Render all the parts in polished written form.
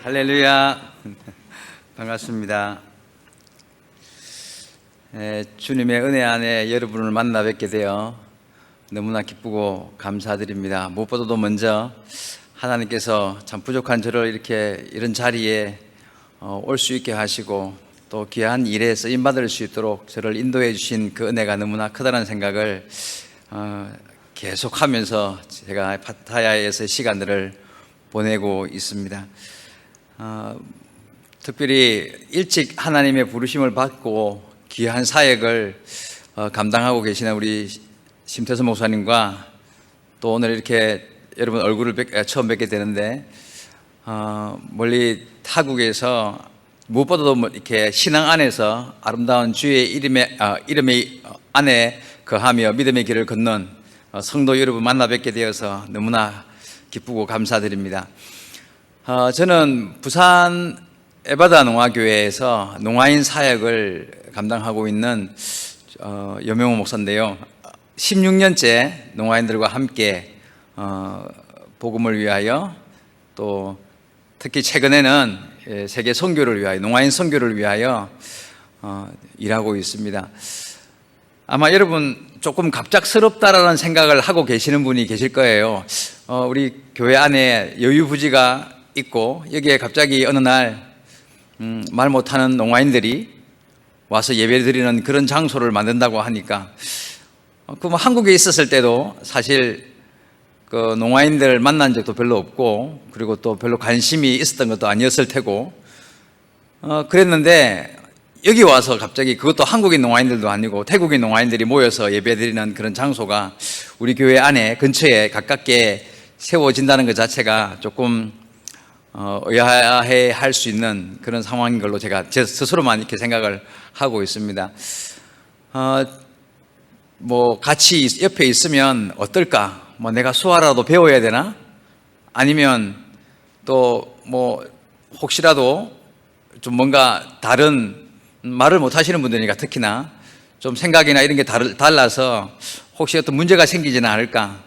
할렐루야. 반갑습니다. 주님의 은혜 안에 여러분을 만나 뵙게 되어 너무나 기쁘고 감사드립니다. 무엇보다도 먼저 하나님께서 참 부족한 저를 이런 자리에 올 수 있게 하시고 또 귀한 일에 쓰임받을 수 있도록 저를 인도해 주신 그 은혜가 너무나 크다는 생각을 계속하면서 제가 파타야에서의 시간들을 보내고 있습니다. 특별히 일찍 하나님의 부르심을 받고 귀한 사역을 감당하고 계시는 우리 심태선 목사님과 또 오늘 이렇게 여러분 얼굴을 처음 뵙게 되는데 멀리 타국에서 무엇보다도 이렇게 신앙 안에서 아름다운 주의 이름의 안에 거하며 믿음의 길을 걷는 성도 여러분 만나 뵙게 되어서 너무나 기쁘고 감사드립니다. 저는 부산 에바다 농화교회에서 농화인 사역을 감당하고 있는 여명호 목사인데요. 16년째 농화인들과 함께 복음을 위하여 또 특히 최근에는 세계 선교를 위하여 농화인 선교를 위하여 일하고 있습니다. 아마 여러분 조금 갑작스럽다라는 생각을 하고 계시는 분이 계실 거예요. 우리 교회 안에 여유부지가 있고 여기에 갑자기 어느 날 말 못하는 농화인들이 와서 예배드리는 그런 장소를 만든다고 하니까 한국에 있었을 때도 사실 그 농화인들 만난 적도 별로 없고 그리고 또 별로 관심이 있었던 것도 아니었을 테고 그랬는데 여기 와서 갑자기 그것도 한국인 농화인들도 아니고 태국인 농화인들이 모여서 예배드리는 그런 장소가 우리 교회 안에 근처에 가깝게 세워진다는 것 자체가 조금 의아해 할 수 있는 그런 상황인 걸로 제가 제 스스로만 이렇게 생각을 하고 있습니다. 같이 옆에 있으면 어떨까? 내가 수화라도 배워야 되나? 아니면 또 혹시라도 좀 뭔가 다른 말을 못 하시는 분들이니까 특히나 좀 생각이나 이런 게 달라서 혹시 어떤 문제가 생기지는 않을까?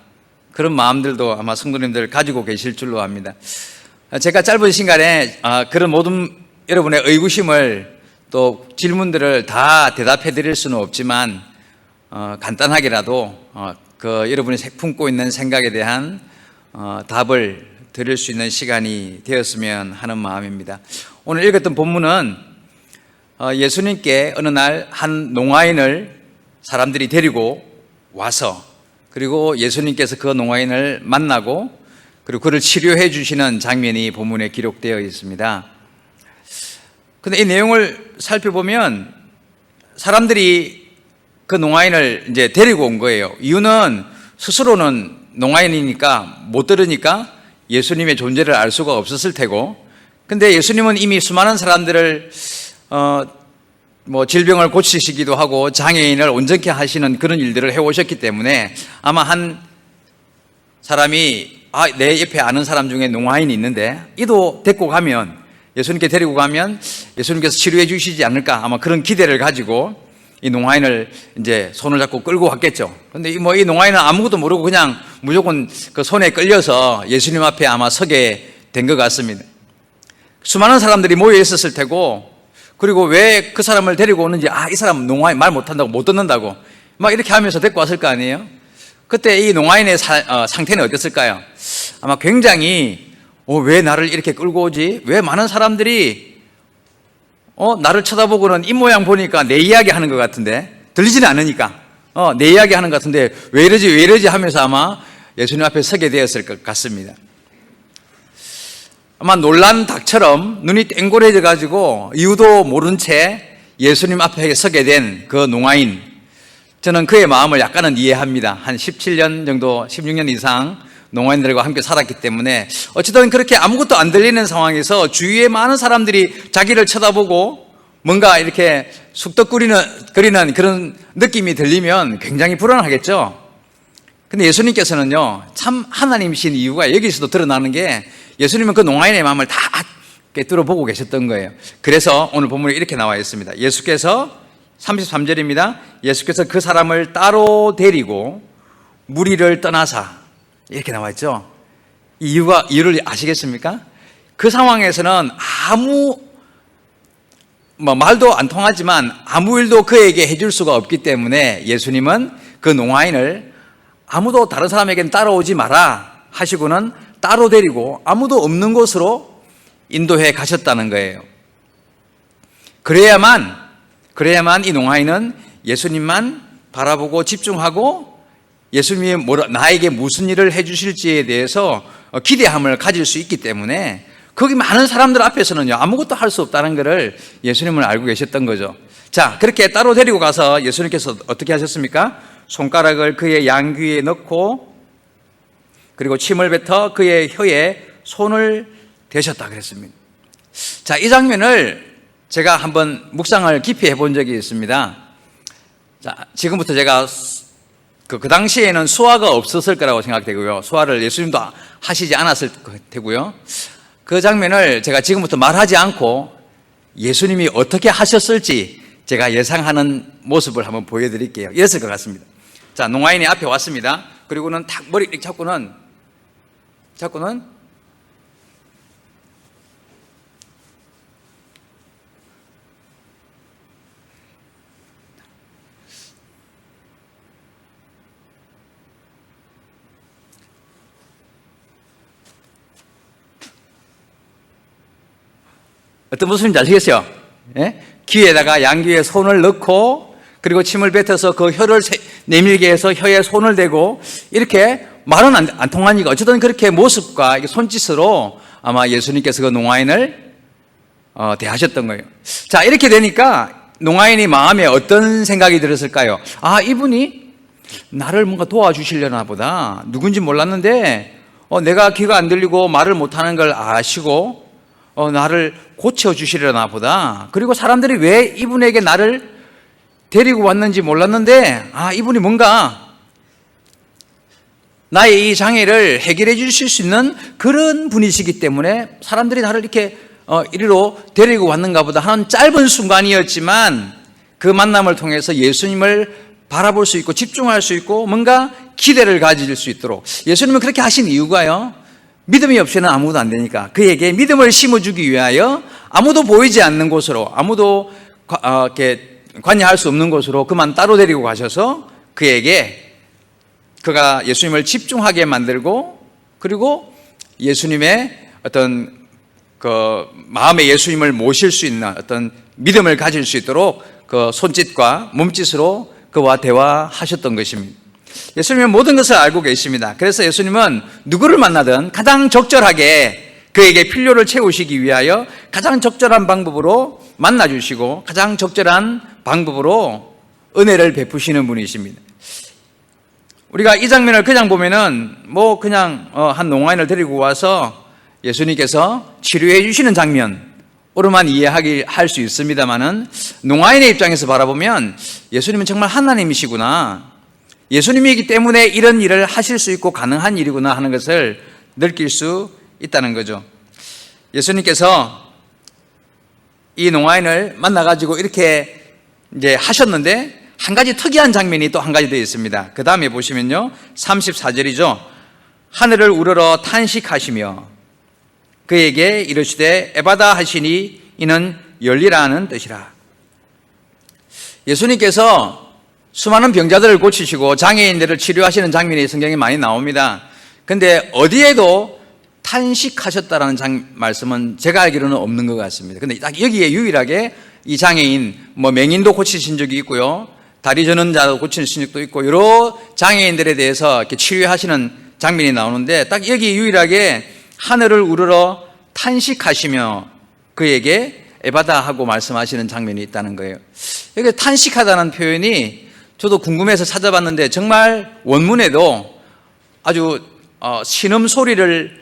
그런 마음들도 아마 성도님들 가지고 계실 줄로 압니다. 제가 짧은 시간에 그런 모든 여러분의 의구심을 또 질문들을 다 대답해 드릴 수는 없지만 간단하게라도 여러분이 품고 있는 생각에 대한 답을 드릴 수 있는 시간이 되었으면 하는 마음입니다. 오늘 읽었던 본문은 예수님께 어느 날 한 농화인을 사람들이 데리고 와서 그리고 예수님께서 그 농화인을 만나고 그리고 그를 치료해 주시는 장면이 본문에 기록되어 있습니다. 근데 이 내용을 살펴보면 사람들이 그 농화인을 이제 데리고 온 거예요. 이유는 스스로는 농화인이니까 못 들으니까 예수님의 존재를 알 수가 없었을 테고, 근데 예수님은 이미 수많은 사람들을 질병을 고치시기도 하고 장애인을 온전케 하시는 그런 일들을 해오셨기 때문에 아마 한 사람이 내 옆에 아는 사람 중에 농화인이 있는데 이도 데리고 가면 예수님께 데리고 가면 예수님께서 치료해 주시지 않을까 아마 그런 기대를 가지고 이 농화인을 이제 손을 잡고 끌고 왔겠죠. 근데 이 농화인은 아무것도 모르고 그냥 무조건 그 손에 끌려서 예수님 앞에 아마 서게 된 것 같습니다. 수많은 사람들이 모여 있었을 테고 그리고 왜 그 사람을 데리고 오는지 이 사람 농화인 말 못한다고 못 듣는다고 막 이렇게 하면서 데리고 왔을 거 아니에요. 그때 이 농화인의 상태는 어땠을까요? 아마 굉장히 왜 나를 이렇게 끌고 오지? 왜 많은 사람들이 나를 쳐다보고는 입모양 보니까 내 이야기 하는 것 같은데 들리지는 않으니까 내 이야기 하는 것 같은데 왜 이러지 하면서 아마 예수님 앞에 서게 되었을 것 같습니다. 아마 놀란 닭처럼 눈이 땡골해져 가지고 이유도 모른 채 예수님 앞에 서게 된 그 농화인, 저는 그의 마음을 약간은 이해합니다. 한 17년 정도 16년 이상 농화인들과 함께 살았기 때문에 어쨌든 그렇게 아무것도 안 들리는 상황에서 주위에 많은 사람들이 자기를 쳐다보고 뭔가 이렇게 쑥덕거리는 그런 느낌이 들리면 굉장히 불안하겠죠. 근데 예수님께서는요 참 하나님이신 이유가 여기서도 드러나는 게 예수님은 그 농화인의 마음을 다 꿰뚫어 보고 계셨던 거예요. 그래서 오늘 본문에 이렇게 나와 있습니다. 예수께서 33절입니다. 예수께서 그 사람을 따로 데리고 무리를 떠나사, 이렇게 나와 있죠. 이유를 아시겠습니까? 그 상황에서는 말도 안 통하지만 아무 일도 그에게 해줄 수가 없기 때문에 예수님은 그 농아인을 아무도 다른 사람에게는 따라오지 마라 하시고는 따로 데리고 아무도 없는 곳으로 인도해 가셨다는 거예요. 그래야만 이 농아인은 예수님만 바라보고 집중하고 예수님이 나에게 무슨 일을 해주실지에 대해서 기대함을 가질 수 있기 때문에 거기 많은 사람들 앞에서는요 아무것도 할 수 없다는 것을 예수님은 알고 계셨던 거죠. 자, 그렇게 따로 데리고 가서 예수님께서 어떻게 하셨습니까? 손가락을 그의 양귀에 넣고 그리고 침을 뱉어 그의 혀에 손을 대셨다 그랬습니다. 자, 이 장면을 제가 한번 묵상을 깊이 해본 적이 있습니다. 자, 지금부터 제가 그 당시에는 수화가 없었을 거라고 생각되고요. 수화를 예수님도 하시지 않았을 테고요. 그 장면을 제가 지금부터 말하지 않고 예수님이 어떻게 하셨을지 제가 예상하는 모습을 한번 보여드릴게요. 이랬을 것 같습니다. 자, 농아인이 앞에 왔습니다. 그리고는 탁 머리 이렇게 잡고는 어떤 모습인지 아시겠어요? 예? 귀에다가 양귀에 손을 넣고 그리고 침을 뱉어서 그 혀를 내밀게 해서 혀에 손을 대고 이렇게 말은 안 통하니까 어쨌든 그렇게 모습과 손짓으로 아마 예수님께서 그 농아인을 대하셨던 거예요. 자, 이렇게 되니까 농아인이 마음에 어떤 생각이 들었을까요? 아, 이분이 나를 뭔가 도와주시려나 보다. 누군지 몰랐는데 내가 귀가 안 들리고 말을 못하는 걸 아시고 나를 고쳐주시려나 보다. 그리고 사람들이 왜 이분에게 나를 데리고 왔는지 몰랐는데 이분이 뭔가 나의 이 장애를 해결해 주실 수 있는 그런 분이시기 때문에 사람들이 나를 이렇게 이리로 데리고 왔는가 보다 하는 짧은 순간이었지만 그 만남을 통해서 예수님을 바라볼 수 있고 집중할 수 있고 뭔가 기대를 가질 수 있도록 예수님은 그렇게 하신 이유가요, 믿음이 없이는 아무것도 안 되니까 그에게 믿음을 심어주기 위하여 아무도 보이지 않는 곳으로, 아무도 이렇게 관여할 수 없는 곳으로 그만 따로 데리고 가셔서 그가 예수님을 집중하게 만들고 그리고 예수님의 어떤 그 마음에 예수님을 모실 수 있는 어떤 믿음을 가질 수 있도록 그 손짓과 몸짓으로 그와 대화하셨던 것입니다. 예수님은 모든 것을 알고 계십니다. 그래서 예수님은 누구를 만나든 가장 적절하게 그에게 필요를 채우시기 위하여 가장 적절한 방법으로 만나주시고 가장 적절한 방법으로 은혜를 베푸시는 분이십니다. 우리가 이 장면을 그냥 보면은 한 농아인을 데리고 와서 예수님께서 치료해 주시는 장면으로만 할 수 있습니다만은 농아인의 입장에서 바라보면 예수님은 정말 하나님이시구나, 예수님이기 때문에 이런 일을 하실 수 있고 가능한 일이구나 하는 것을 느낄 수 있다는 거죠. 예수님께서 이 농아인을 만나가지고 이렇게 이제 하셨는데 한 가지 특이한 장면이 또 한 가지 되어 있습니다. 그 다음에 보시면요, 34절이죠. 하늘을 우러러 탄식하시며 그에게 이르시되 에바다 하시니 이는 열리라는 뜻이라. 예수님께서 수많은 병자들을 고치시고 장애인들을 치료하시는 장면이 성경에 많이 나옵니다. 근데 어디에도 탄식하셨다라는 말씀은 제가 알기로는 없는 것 같습니다. 근데 딱 여기에 유일하게 이 장애인, 맹인도 고치신 적이 있고요, 다리 저는 자도 고치신 적도 있고 여러 장애인들에 대해서 이렇게 치료하시는 장면이 나오는데 딱 여기 유일하게 하늘을 우러러 탄식하시며 그에게 에바다 하고 말씀하시는 장면이 있다는 거예요. 여기 탄식하다는 표현이 저도 궁금해서 찾아봤는데 정말 원문에도 아주 신음소리를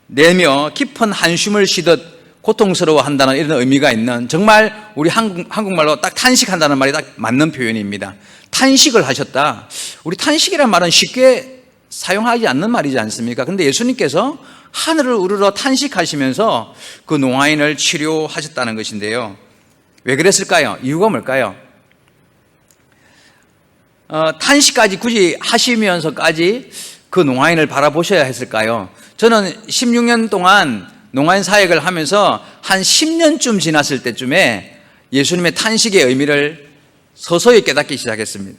내며 깊은 한숨을 쉬듯 고통스러워한다는 이런 의미가 있는, 정말 우리 한국말로 딱 탄식한다는 말이 딱 맞는 표현입니다. 탄식을 하셨다. 우리 탄식이란 말은 쉽게 사용하지 않는 말이지 않습니까? 근데 예수님께서 하늘을 우러러 탄식하시면서 그 농아인을 치료하셨다는 것인데요. 왜 그랬을까요? 이유가 뭘까요? 탄식까지 굳이 하시면서까지 그 농아인을 바라보셔야 했을까요? 저는 16년 동안 농아인 사역을 하면서 한 10년쯤 지났을 때쯤에 예수님의 탄식의 의미를 서서히 깨닫기 시작했습니다.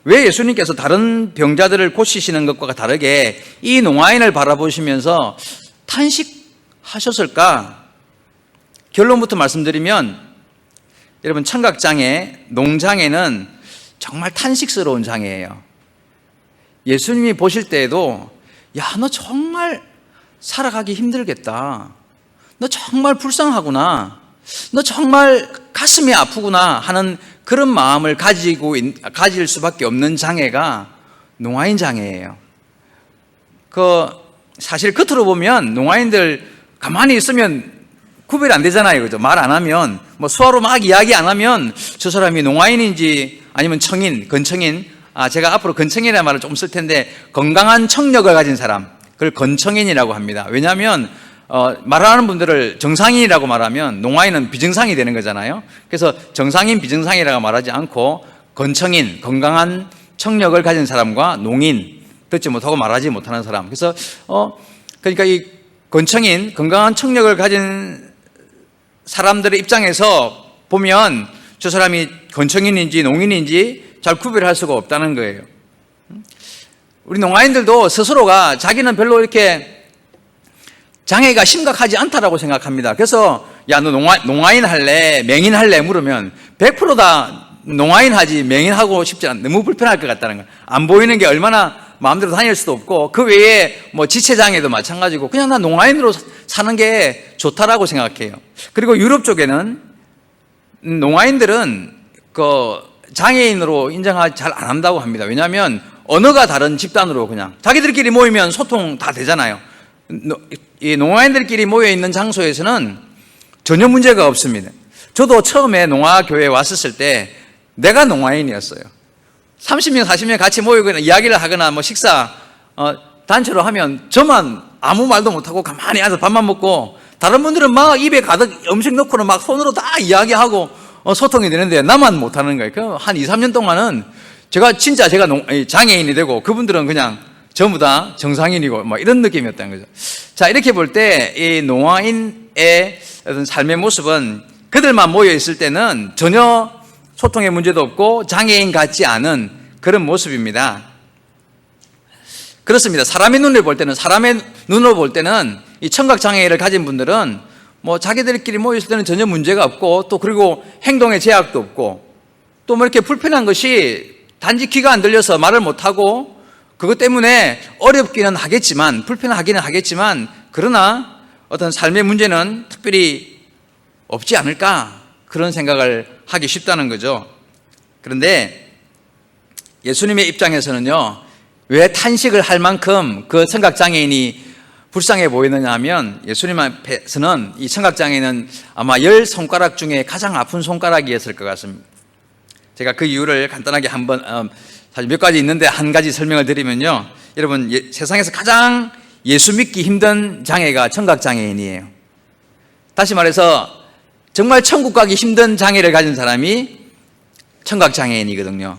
왜 예수님께서 다른 병자들을 고치시는 것과 다르게 이 농아인을 바라보시면서 탄식하셨을까? 결론부터 말씀드리면 여러분, 청각장애, 농장애는 정말 탄식스러운 장애예요. 예수님이 보실 때에도 야, 너 정말 살아가기 힘들겠다. 너 정말 불쌍하구나. 너 정말 가슴이 아프구나 하는 그런 마음을 가질 수밖에 없는 장애가 농아인 장애예요. 사실 겉으로 보면 농아인들 가만히 있으면 구별이 안 되잖아요. 그죠? 말 안 하면, 수화로 막 이야기 안 하면 저 사람이 농아인인지 아니면 청인, 건청인, 제가 앞으로 건청인이라는 말을 좀 쓸 텐데, 건강한 청력을 가진 사람, 그걸 건청인이라고 합니다. 왜냐하면 말하는 분들을 정상인이라고 말하면 농아인은 비정상이 되는 거잖아요. 그래서 정상인, 비정상이라고 말하지 않고 건청인, 건강한 청력을 가진 사람과 농인, 듣지 못하고 말하지 못하는 사람. 그래서 그러니까 이 건청인, 건강한 청력을 가진 사람들의 입장에서 보면 저 사람이 건청인인지 농인인지 잘 구별할 수가 없다는 거예요. 우리 농아인들도 스스로가 자기는 별로 이렇게 장애가 심각하지 않다라고 생각합니다. 그래서 야, 너 농아인 할래? 맹인 할래? 물으면 100% 다 농아인 하지 맹인하고 싶지 않아. 너무 불편할 것 같다는 거예요. 안 보이는 게 얼마나 마음대로 다닐 수도 없고, 그 외에 지체장애도 마찬가지고 그냥 나 농아인으로 사는 게 좋다라고 생각해요. 그리고 유럽 쪽에는 농아인들은 장애인으로 인정하지 잘 안 한다고 합니다. 왜냐하면 언어가 다른 집단으로 그냥 자기들끼리 모이면 소통 다 되잖아요. 이 농아인들끼리 모여 있는 장소에서는 전혀 문제가 없습니다. 저도 처음에 농아교회에 왔었을 때 내가 농아인이었어요. 30명, 40명 같이 모이고 이야기를 하거나 식사 단체로 하면 저만 아무 말도 못하고 가만히 앉아서 밥만 먹고, 다른 분들은 막 입에 가득 음식 넣고는 막 손으로 다 이야기하고 소통이 되는데 나만 못하는 거예요. 한 2, 3년 동안은 제가 장애인이 되고 그분들은 그냥 전부 다 정상인이고 이런 느낌이었다는 거죠. 자, 이렇게 볼 때 이 농아인의 어떤 삶의 모습은 그들만 모여 있을 때는 전혀 소통의 문제도 없고 장애인 같지 않은 그런 모습입니다. 그렇습니다. 사람의 눈으로 볼 때는 이 청각장애를 가진 분들은 자기들끼리 모여 있을 때는 전혀 문제가 없고, 또 그리고 행동에 제약도 없고, 또 이렇게 불편한 것이 단지 귀가 안 들려서 말을 못하고 그것 때문에 어렵기는 하겠지만, 불편하기는 하겠지만, 그러나 어떤 삶의 문제는 특별히 없지 않을까, 그런 생각을 하기 쉽다는 거죠. 그런데 예수님의 입장에서는요, 왜 탄식을 할 만큼 그 청각장애인이 불쌍해 보이느냐 하면, 예수님 앞에서는 이 청각장애인은 아마 10손가락 중에 가장 아픈 손가락이었을 것 같습니다. 제가 그 이유를 간단하게 사실 몇 가지 있는데 한 가지 설명을 드리면요, 여러분, 세상에서 가장 예수 믿기 힘든 장애가 청각장애인이에요. 다시 말해서 정말 천국 가기 힘든 장애를 가진 사람이 청각장애인이거든요.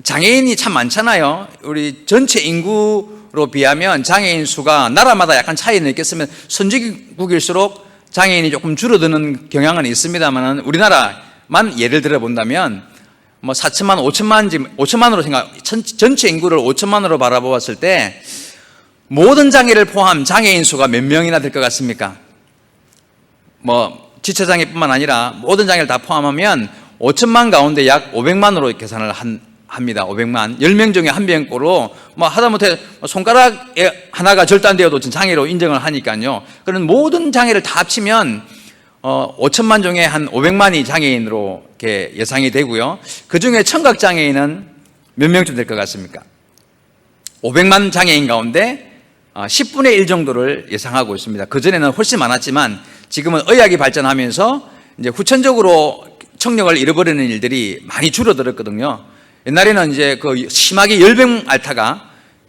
장애인이 참 많잖아요. 우리 전체 인구로 비하면 장애인 수가 나라마다 약간 차이는 있겠으면 선진국일수록 장애인이 조금 줄어드는 경향은 있습니다만, 우리나라만 예를 들어 본다면 4천만, 5천만으로 전체 인구를 5천만으로 바라보았을 때 모든 장애를 포함 장애인 수가 몇 명이나 될 것 같습니까? 지체장애뿐만 아니라 모든 장애를 다 포함하면 5천만 가운데 약 500만으로 계산을 합니다. 500만. 10명 중에 1명꼴로 하다못해 손가락 하나가 절단되어도 장애로 인정을 하니까요. 그런 모든 장애를 다 합치면 5천만 중에 한 500만이 장애인으로 이렇게 예상이 되고요. 그 중에 청각장애인은 몇 명쯤 될 것 같습니까? 500만 장애인 가운데 10분의 1 정도를 예상하고 있습니다. 그전에는 훨씬 많았지만 지금은 의학이 발전하면서 이제 후천적으로 청력을 잃어버리는 일들이 많이 줄어들었거든요. 옛날에는 이제 심하게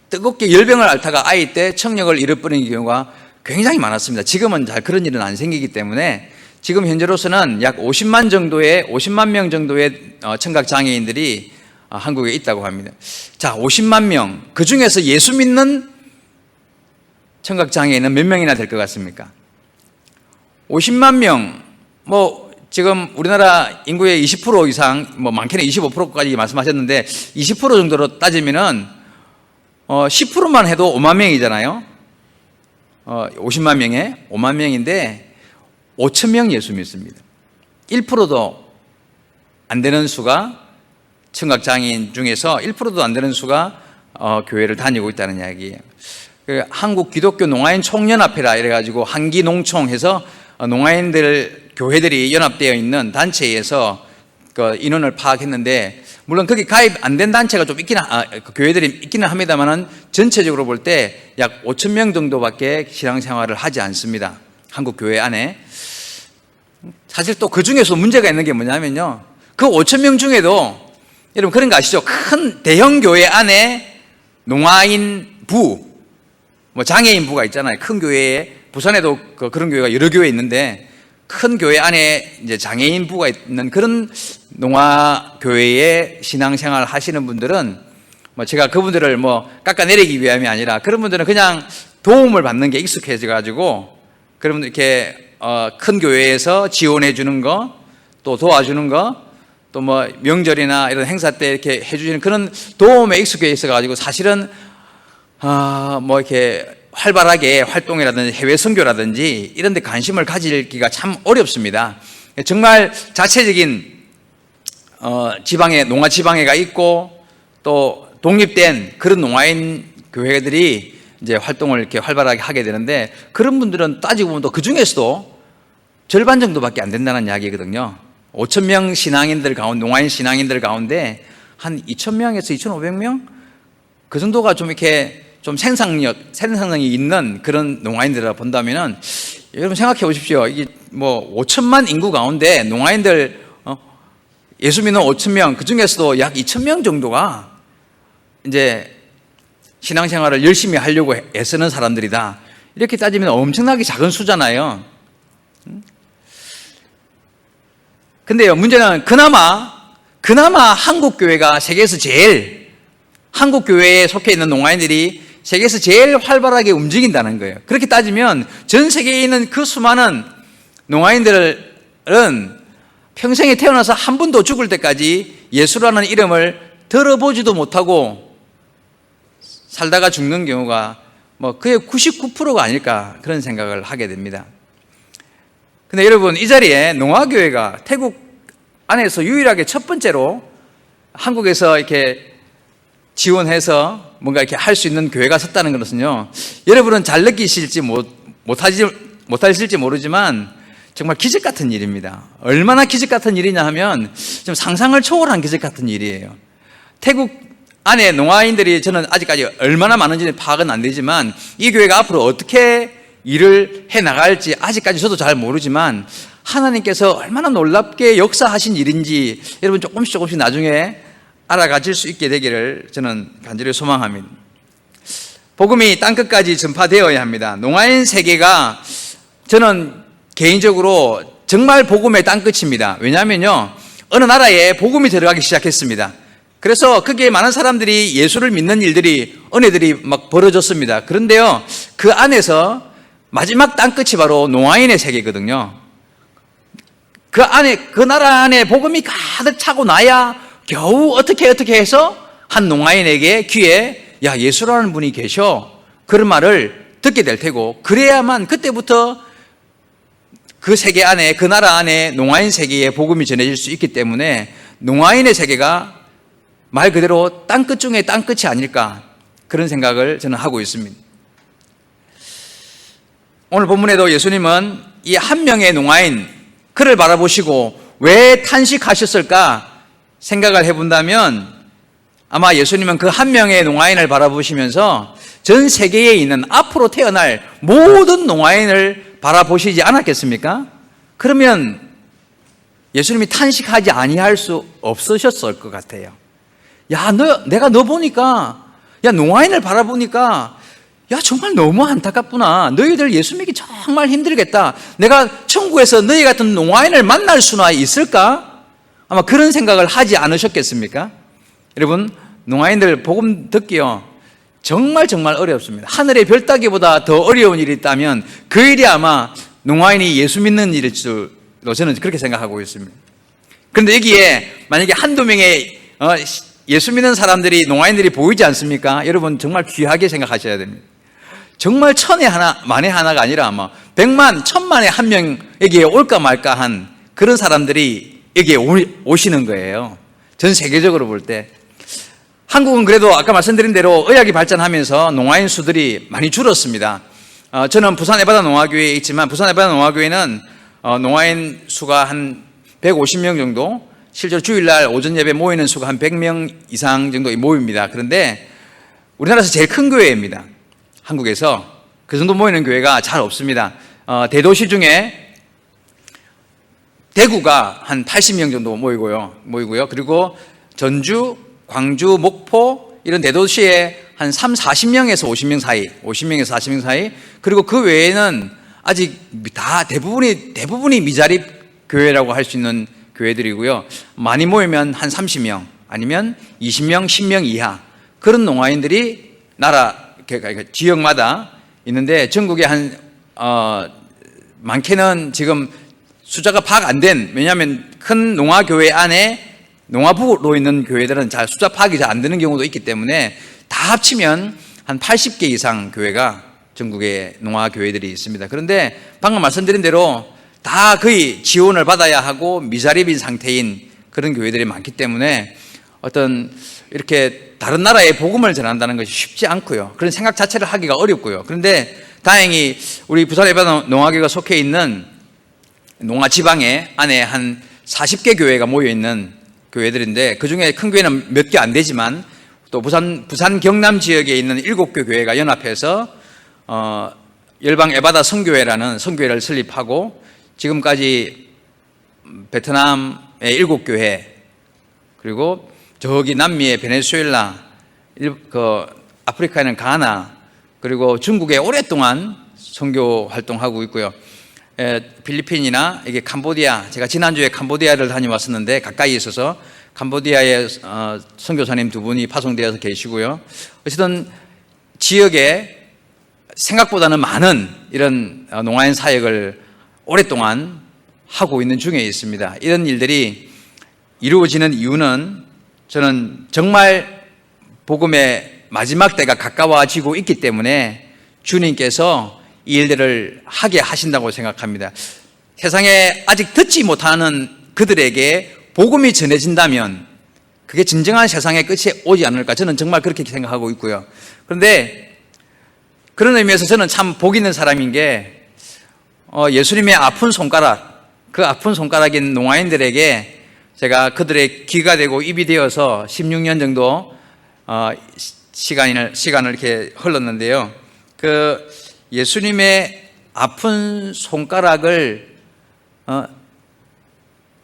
뜨겁게 열병을 앓다가 아이 때 청력을 잃어버리는 경우가 굉장히 많았습니다. 지금은 잘 그런 일은 안 생기기 때문에 지금 현재로서는 약 50만 명 정도의 청각장애인들이 한국에 있다고 합니다. 자, 50만 명. 그 중에서 예수 믿는 청각장애인은 몇 명이나 될 것 같습니까? 50만 명, 지금 우리나라 인구의 20% 이상, 많게는 25%까지 말씀하셨는데 20% 정도로 따지면은 10%만 해도 5만 명이잖아요. 50만 명에 5만 명인데 5천 명 예수 믿습니다. 1%도 안 되는 수가 청각장애인 중에서 1%도 안 되는 수가 교회를 다니고 있다는 이야기예요. 한국 기독교 농아인 총연합회라 이래가지고 한기농총해서 농아인들 교회들이 연합되어 있는 단체에서 그 인원을 파악했는데, 물론 거기 가입 안 된 단체가 좀 교회들이 있기는 합니다만은 전체적으로 볼 때 약 5천 명 정도밖에 신앙생활을 하지 않습니다. 한국 교회 안에. 사실 또 그 중에서 문제가 있는 게 뭐냐면요, 그 5천 명 중에도 여러분 그런 거 아시죠? 큰 대형 교회 안에 농아인 부, 장애인 부가 있잖아요. 큰 교회에, 부산에도 그런 교회가 여러 교회 있는데 큰 교회 안에 이제 장애인 부가 있는 그런 농아교회에 신앙생활 하시는 분들은 제가 그분들을 깎아내리기 위함이 아니라 그런 분들은 그냥 도움을 받는 게 익숙해져 가지고, 그런 분들 이렇게 큰 교회에서 지원해 주는 거, 또 도와주는 거, 또 명절이나 이런 행사 때 이렇게 해주시는 그런 도움에 익숙해 있어 가지고 사실은 이렇게 활발하게 활동이라든지 해외 선교라든지 이런 데 관심을 가지기가 참 어렵습니다. 정말 자체적인 농아 지방회가 있고 또 독립된 그런 농아인 교회들이 이제 활동을 이렇게 활발하게 하게 되는데, 그런 분들은 따지고 보면 또 그 중에서도 절반 정도밖에 안 된다는 이야기거든요. 5천 명 신앙인들 가운데, 농아인 신앙인들 가운데 한 2천 명에서 2,500명? 그 정도가 좀 이렇게 좀 생산력이 있는 그런 농아인들을 본다면은, 여러분 생각해 보십시오. 이게 5천만 인구 가운데 농아인들, 예수 믿는 5천 명, 그 중에서도 약 2천 명 정도가 이제 신앙생활을 열심히 하려고 애쓰는 사람들이다. 이렇게 따지면 엄청나게 작은 수잖아요. 근데요, 문제는 그나마 한국 교회가 세계에서 제일, 한국 교회에 속해 있는 농아인들이 세계에서 제일 활발하게 움직인다는 거예요. 그렇게 따지면 전 세계에 있는 그 수많은 농아인들은 평생에 태어나서 한 번도 죽을 때까지 예수라는 이름을 들어보지도 못하고 살다가 죽는 경우가 그의 99%가 아닐까, 그런 생각을 하게 됩니다. 근데 여러분, 이 자리에 농아교회가 태국 안에서 유일하게 첫 번째로 한국에서 이렇게 지원해서 뭔가 이렇게 할 수 있는 교회가 섰다는 것은요, 여러분은 잘 느끼실지 못하실지 모르지만 정말 기적 같은 일입니다. 얼마나 기적 같은 일이냐 하면 좀 상상을 초월한 기적 같은 일이에요. 태국 안에 농아인들이 저는 아직까지 얼마나 많은지는 파악은 안 되지만 이 교회가 앞으로 어떻게 일을 해 나갈지 아직까지 저도 잘 모르지만 하나님께서 얼마나 놀랍게 역사하신 일인지 여러분 조금씩 나중에 알아가질 수 있게 되기를 저는 간절히 소망합니다. 복음이 땅끝까지 전파되어야 합니다. 농아인 세계가 저는 개인적으로 정말 복음의 땅끝입니다. 왜냐하면요, 어느 나라에 복음이 들어가기 시작했습니다. 그래서 거기에 많은 사람들이 예수를 믿는 일들이, 은혜들이 막 벌어졌습니다. 그런데요, 그 안에서 마지막 땅끝이 바로 농아인의 세계거든요. 그 나라 안에 복음이 가득 차고 나야 겨우 어떻게 해서 한 농아인에게 귀에 야, 예수라는 분이 계셔, 그런 말을 듣게 될 테고, 그래야만 그때부터 그 세계 안에, 그 나라 안에 농아인 세계에 복음이 전해질 수 있기 때문에 농아인의 세계가 말 그대로 땅끝 중에 땅끝이 아닐까, 그런 생각을 저는 하고 있습니다. 오늘 본문에도 예수님은 이 한 명의 농아인, 그를 바라보시고 왜 탄식하셨을까 생각을 해본다면 아마 예수님은 그 한 명의 농아인을 바라보시면서 전 세계에 있는 앞으로 태어날 모든 농아인을 바라보시지 않았겠습니까? 그러면 예수님이 탄식하지 아니할 수 없으셨을 것 같아요. 야, 내가 너 보니까, 야, 농아인을 바라보니까, 야, 정말 너무 안타깝구나. 너희들 예수 믿기 정말 힘들겠다. 내가 천국에서 너희 같은 농아인을 만날 수나 있을까? 아마 그런 생각을 하지 않으셨겠습니까? 여러분, 농아인들 복음 듣기요, 정말 어렵습니다. 하늘의 별 따기보다 더 어려운 일이 있다면 그 일이 아마 농아인이 예수 믿는 일일 줄로 저는 그렇게 생각하고 있습니다. 그런데 여기에 만약에 한두 명의 예수 믿는 사람들이, 농아인들이 보이지 않습니까? 여러분 정말 귀하게 생각하셔야 됩니다. 정말 천에 하나, 만에 하나가 아니라 아마 100만, 1000만에 한 명 여기에 올까 말까 한 그런 사람들이 여기에 오시는 거예요. 전 세계적으로 볼 때. 한국은 그래도 아까 말씀드린 대로 의학이 발전하면서 농아인 수들이 많이 줄었습니다. 저는 부산 에바다 농아교회에 있지만, 부산 에바다 농아교회는 농아인 수가 한 150명 정도, 실제로 주일날 오전 예배 모이는 수가 한 100명 이상 정도 모입니다. 그런데 우리나라에서 제일 큰 교회입니다. 한국에서 그 정도 모이는 교회가 잘 없습니다. 대도시 중에 대구가 한 80명 정도 모이고요. 그리고 전주, 광주, 목포 이런 대도시에 한 40명에서 50명 사이, 50명에서 40명 사이. 그리고 그 외에는 아직 다 대부분이 미자립 교회라고 할 수 있는 교회들이고요. 많이 모이면 한 30명 아니면 20명, 10명 이하 그런 농아인들이 지역마다 있는데, 전국에 많게는 지금 숫자가 파악 안 된, 왜냐하면 큰 농아교회 안에 농아부로 있는 교회들은 숫자 파악이 잘 안 되는 경우도 있기 때문에 다 합치면 한 80개 이상 교회가 전국에 농아교회들이 있습니다. 그런데 방금 말씀드린 대로 다 거의 지원을 받아야 하고 미자립인 상태인 그런 교회들이 많기 때문에 이렇게 다른 나라에 복음을 전한다는 것이 쉽지 않고요. 그런 생각 자체를 하기가 어렵고요. 그런데 다행히 우리 부산 에바다 농아교회가 속해 있는 농아 지방에 안에 한 40개 교회가 모여 있는 교회들인데, 그 중에 큰 교회는 몇 개 안 되지만 또 부산 경남 지역에 있는 7개 교회가 연합해서 열방 에바다 선교회라는 선교회를 설립하고, 지금까지 베트남의 7교회, 그리고 저기 남미의 베네수엘라, 아프리카에는 가나, 그리고 중국에 오랫동안 선교 활동하고 있고요. 필리핀이나 이게 캄보디아, 제가 지난주에 캄보디아를 다녀왔었는데 가까이 있어서 캄보디아의 선교사님 2분이 파송되어서 계시고요. 어쨌든 지역에 생각보다는 많은 이런 농아인 사역을 오랫동안 하고 있는 중에 있습니다. 이런 일들이 이루어지는 이유는 저는 정말 복음의 마지막 때가 가까워지고 있기 때문에 주님께서 이 일들을 하게 하신다고 생각합니다. 세상에 아직 듣지 못하는 그들에게 복음이 전해진다면 그게 진정한 세상의 끝이 오지 않을까, 저는 정말 그렇게 생각하고 있고요. 그런데 그런 의미에서 저는 참 복 있는 사람인 게, 예수님의 아픈 손가락, 그 아픈 손가락인 농아인들에게 제가 그들의 귀가 되고 입이 되어서 16년 정도 시간을 이렇게 흘렀는데요. 그 예수님의 아픈 손가락을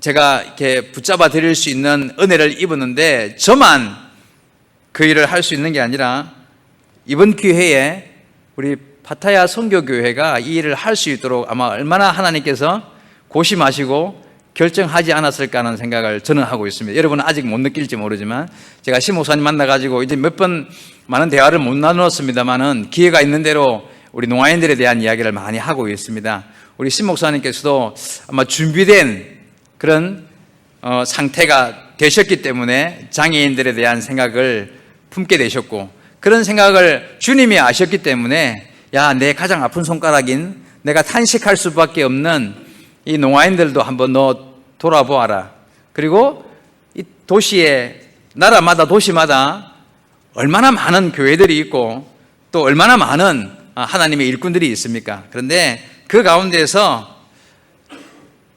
제가 이렇게 붙잡아 드릴 수 있는 은혜를 입었는데, 저만 그 일을 할 수 있는 게 아니라 이번 기회에 우리 파타야 선교교회가 이 일을 할 수 있도록 아마 얼마나 하나님께서 고심하시고 결정하지 않았을까 하는 생각을 저는 하고 있습니다. 여러분은 아직 못 느낄지 모르지만, 제가 심 목사님 만나가지고 이제 몇 번 많은 대화를 못 나누었습니다만은 기회가 있는 대로 우리 농아인들에 대한 이야기를 많이 하고 있습니다. 우리 심 목사님께서도 아마 준비된 그런 상태가 되셨기 때문에 장애인들에 대한 생각을 품게 되셨고, 그런 생각을 주님이 아셨기 때문에 내 가장 아픈 손가락인 내가 탄식할 수밖에 없는 이 농아인들도 한번 너 돌아보아라. 그리고 이 도시에, 나라마다 도시마다 얼마나 많은 교회들이 있고 또 얼마나 많은 하나님의 일꾼들이 있습니까? 그런데 그 가운데서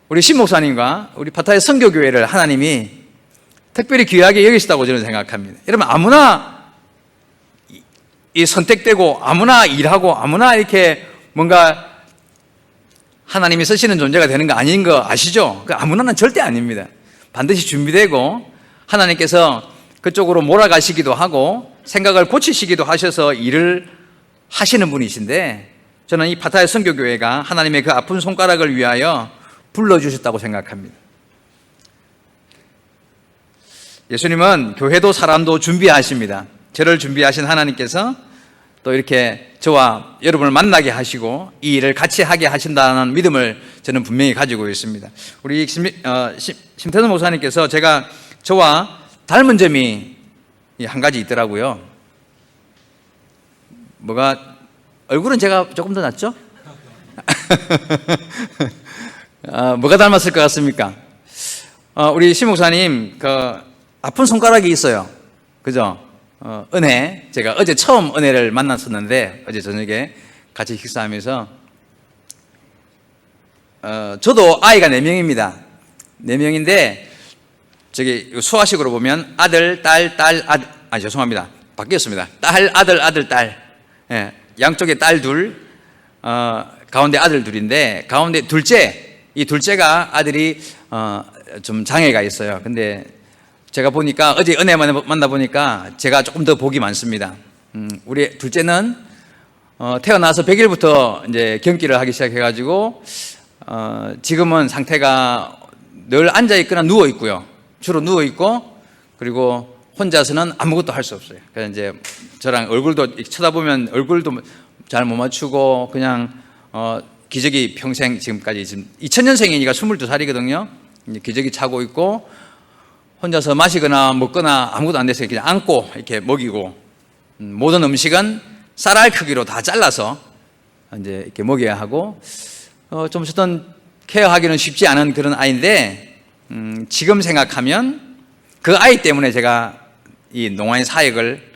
우리 신 목사님과 우리 파타야 선교교회를 하나님이 특별히 귀하게 여기시다고 저는 생각합니다. 여러분, 아무나 이 선택되고 아무나 일하고 아무나 이렇게 뭔가 하나님이 쓰시는 존재가 되는 거 아닌 거 아시죠? 그 아무나는 절대 아닙니다. 반드시 준비되고 하나님께서 그쪽으로 몰아가시기도 하고 생각을 고치시기도 하셔서 일을 하시는 분이신데, 저는 이 파타야 선교교회가 하나님의 그 아픈 손가락을 위하여 불러주셨다고 생각합니다. 예수님은 교회도 사람도 준비하십니다. 저를 준비하신 하나님께서 또 이렇게 저와 여러분을 만나게 하시고 이 일을 같이 하게 하신다는 믿음을 저는 분명히 가지고 있습니다. 우리 심태선 목사님께서 저와 닮은 점이 한 가지 있더라고요. 얼굴은 제가 조금 더 낫죠? 뭐가 닮았을 것 같습니까? 우리 심 목사님 아픈 손가락이 있어요. 그죠? 은혜, 제가 어제 처음 은혜를 만났었는데 어제 저녁에 같이 식사하면서 저도 아이가 4명입니다. 4명인데 저기 수화식으로 보면 아들, 딸, 죄송합니다. 바뀌었습니다. 딸, 아들, 아들, 딸. 예, 양쪽에 딸 둘, 가운데 아들 둘인데 가운데 이 둘째가 아들이 좀 장애가 있어요. 근데 제가 보니까 어제 은혜 만나 보니까 제가 조금 더 복이 많습니다. 우리 둘째는 태어나서 100일부터 이제 경기를 하기 시작해가지고 지금은 상태가 늘 앉아 있거나 누워 있고요. 주로 누워 있고 그리고 혼자서는 아무것도 할 수 없어요. 그래서 이제 저랑 얼굴도 쳐다보면 얼굴도 잘 못 맞추고 그냥 기저귀 평생 지금 2000년생이니까 22살이거든요. 기저귀 차고 있고 혼자서 마시거나 먹거나 아무것도 안 돼서 그냥 안고 이렇게 먹이고 모든 음식은 쌀알 크기로 다 잘라서 이제 이렇게 먹여야 하고 좀 어떤 케어하기는 쉽지 않은 그런 아이인데 지금 생각하면 그 아이 때문에 제가 이 농아인 사역을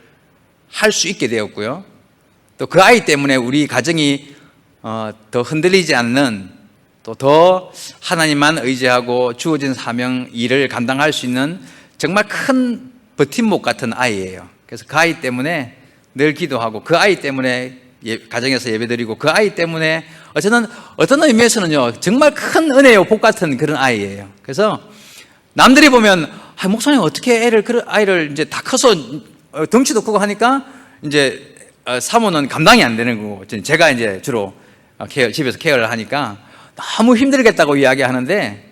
할 수 있게 되었고요. 또 그 아이 때문에 우리 가정이 더 흔들리지 않는 또 더 하나님만 의지하고 주어진 사명 일을 감당할 수 있는 정말 큰 버팀목 같은 아이예요. 그래서 그 아이 때문에 늘 기도하고 그 아이 때문에 가정에서 예배드리고 그 아이 때문에 어쨌든 어떤 의미에서는요 정말 큰 은혜요 복 같은 그런 아이예요. 그래서 남들이 보면 목사님 어떻게 그런 아이를 이제 다 커서 덩치도 크고 하니까 이제 사모는 감당이 안 되는 거고 제가 이제 주로 집에서 케어를 하니까 너무 힘들겠다고 이야기하는데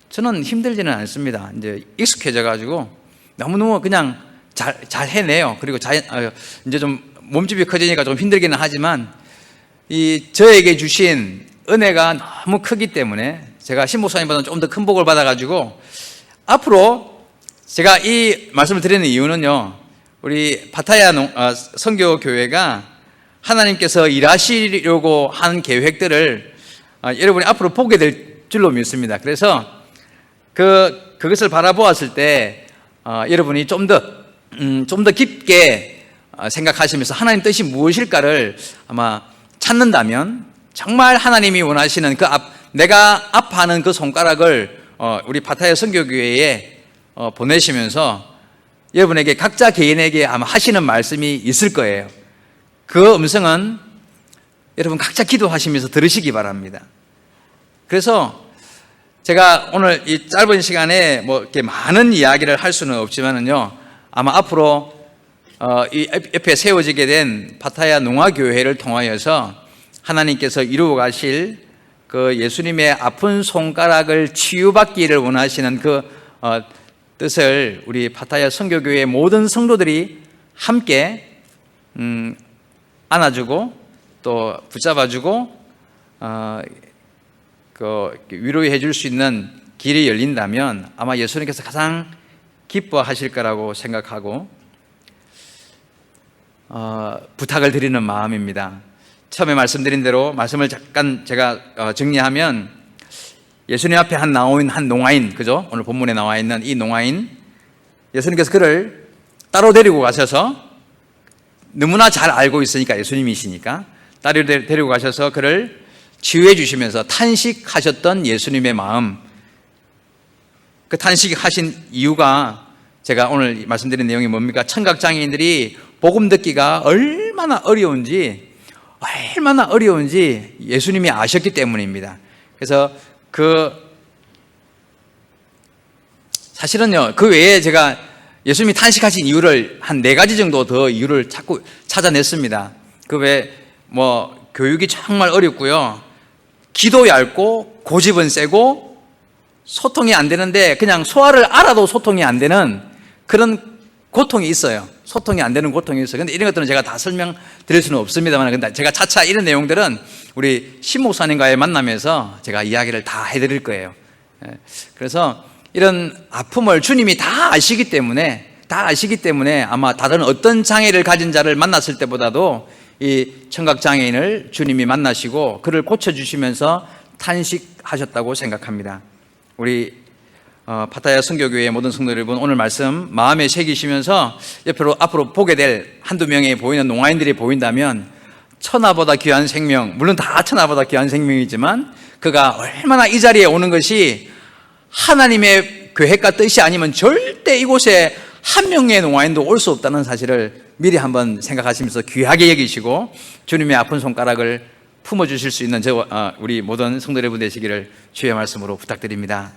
저는 힘들지는 않습니다. 이제 익숙해져 가지고 너무너무 그냥 잘 해내요. 그리고 이제 좀 몸집이 커지니까 좀 힘들기는 하지만 저에게 주신 은혜가 너무 크기 때문에 제가 신목사님보다는 조금 더 큰 복을 받아가지고 앞으로 제가 이 말씀을 드리는 이유는요, 우리 파타야 선교교회가 하나님께서 일하시려고 한 계획들을 여러분이 앞으로 보게 될 줄로 믿습니다. 그래서 그것을 바라보았을 때 여러분이 좀 더 깊게 생각하시면서 하나님 뜻이 무엇일까를 아마 찾는다면 정말 하나님이 원하시는 내가 아파하는 그 손가락을 우리 파타야 선교교회에 보내시면서 여러분에게 각자 개인에게 아마 하시는 말씀이 있을 거예요. 그 음성은 여러분 각자 기도하시면서 들으시기 바랍니다. 그래서 제가 오늘 이 짧은 시간에 뭐 이렇게 많은 이야기를 할 수는 없지만은요, 아마 앞으로 이 옆에 세워지게 된 파타야 농화교회를 통하여서 하나님께서 이루어 가실 그 예수님의 아픈 손가락을 치유받기를 원하시는 그 뜻을 우리 파타야 선교교회의 모든 성도들이 함께 안아주고 또 붙잡아주고 위로해 줄 수 있는 길이 열린다면 아마 예수님께서 가장 기뻐하실 거라고 생각하고 부탁을 드리는 마음입니다. 처음에 말씀드린 대로 말씀을 잠깐 제가 정리하면 예수님 앞에 나와 있는 한 농아인, 그죠? 오늘 본문에 나와 있는 이 농아인, 예수님께서 그를 따로 데리고 가셔서 너무나 잘 알고 있으니까 예수님이시니까 따로 데리고 가셔서 그를 치유해 주시면서 탄식하셨던 예수님의 마음, 그 탄식하신 이유가 제가 오늘 말씀드린 내용이 뭡니까? 청각장애인들이 복음 듣기가 얼마나 어려운지 예수님이 아셨기 때문입니다. 그래서 사실은요, 그 외에 제가 예수님이 탄식하신 이유를 한 4가지 정도 더 이유를 자꾸 찾아냈습니다. 그 외에 교육이 정말 어렵고요, 기도 얇고 고집은 세고 소통이 안 되는데 그냥 소화를 알아도 소통이 안 되는 그런 고통이 있어요. 소통이 안 되는 고통이 있어요. 근데 이런 것들은 제가 다 설명드릴 수는 없습니다만, 근데 제가 차차 이런 내용들은 우리 심 목사님과의 만남에서 제가 이야기를 다 해드릴 거예요. 그래서 이런 아픔을 주님이 다 아시기 때문에 아마 다른 어떤 장애를 가진 자를 만났을 때보다도 이 청각장애인을 주님이 만나시고 그를 고쳐주시면서 탄식하셨다고 생각합니다. 우리 파타야 선교교회의 모든 성도 여러분, 오늘 말씀 마음에 새기시면서 앞으로 보게 될 한두 명의 보이는 농아인들이 보인다면 천하보다 귀한 생명, 물론 다 천하보다 귀한 생명이지만 그가 얼마나 이 자리에 오는 것이 하나님의 계획과 뜻이 아니면 절대 이곳에 한 명의 농아인도 올 수 없다는 사실을 미리 한번 생각하시면서 귀하게 여기시고 주님의 아픈 손가락을 품어주실 수 있는 우리 모든 성도 여러분 되시기를 주의 말씀으로 부탁드립니다.